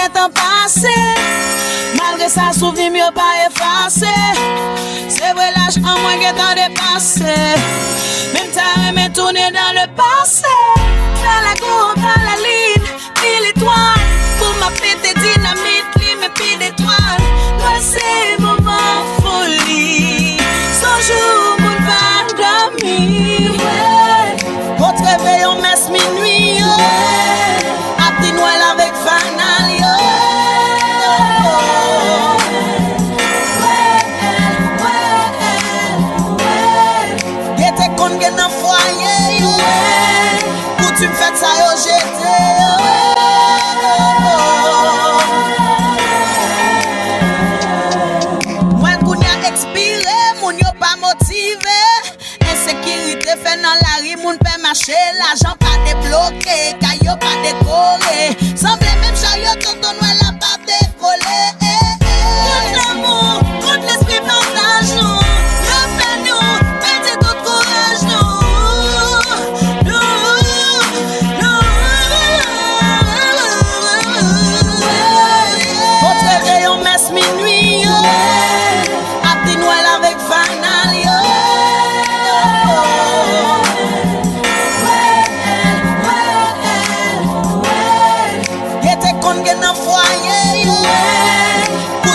est en passé. Malgré ça, souvenir mieux pas effacé. C'est vrai, l'âge en moins qui est en dépassé. Même t'as aimé tourner dans le passé. Dans la cour, dans la ligne, puis l'étoile. Pour ma pété dynamite, lui me pile d'étoiles. Moi, c'est moment folie. Son jour, mon pas dormir. Votre réveil, on messe minuit. A petit Noël avec fanal. Qu'on gagne dans foyer, coutume fait ça yo jeté. Moi qu'on y a expiré, moun yo pas motivé. Insécurité fait dans la rue, moun peut marcher, l'argent pas débloqué, caillou pas décoré. Semble même chariot tonton Noël la pas décollé. Contre l'amour, contre l'esprit partage nous.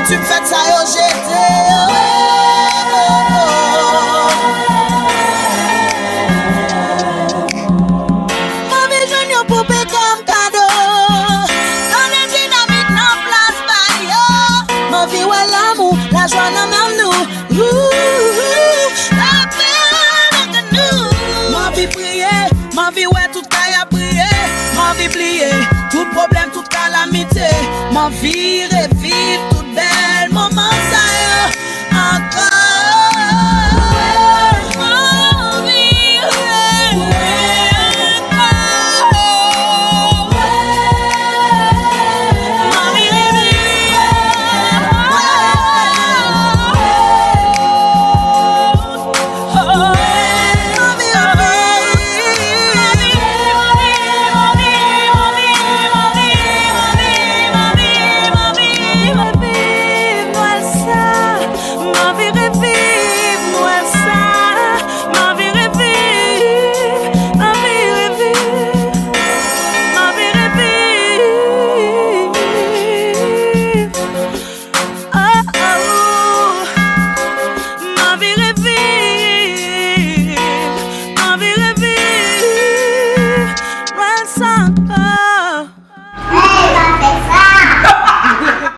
Tu me fais ça yo jeté. Ma vie jeune yo poupée comme cadeau. Dans les dynamites non place pas yo. Ma vie ouais l'amour, la joie dans même nous. La paix avec nous. Ma vie prier, ma vie ouais tout cas a prier. Ma vie plier, tout problème, toute calamité. Ma vie revivre toute belle moment ça encore. Ma vie revivre, ma vie revivre, ma vie revivre,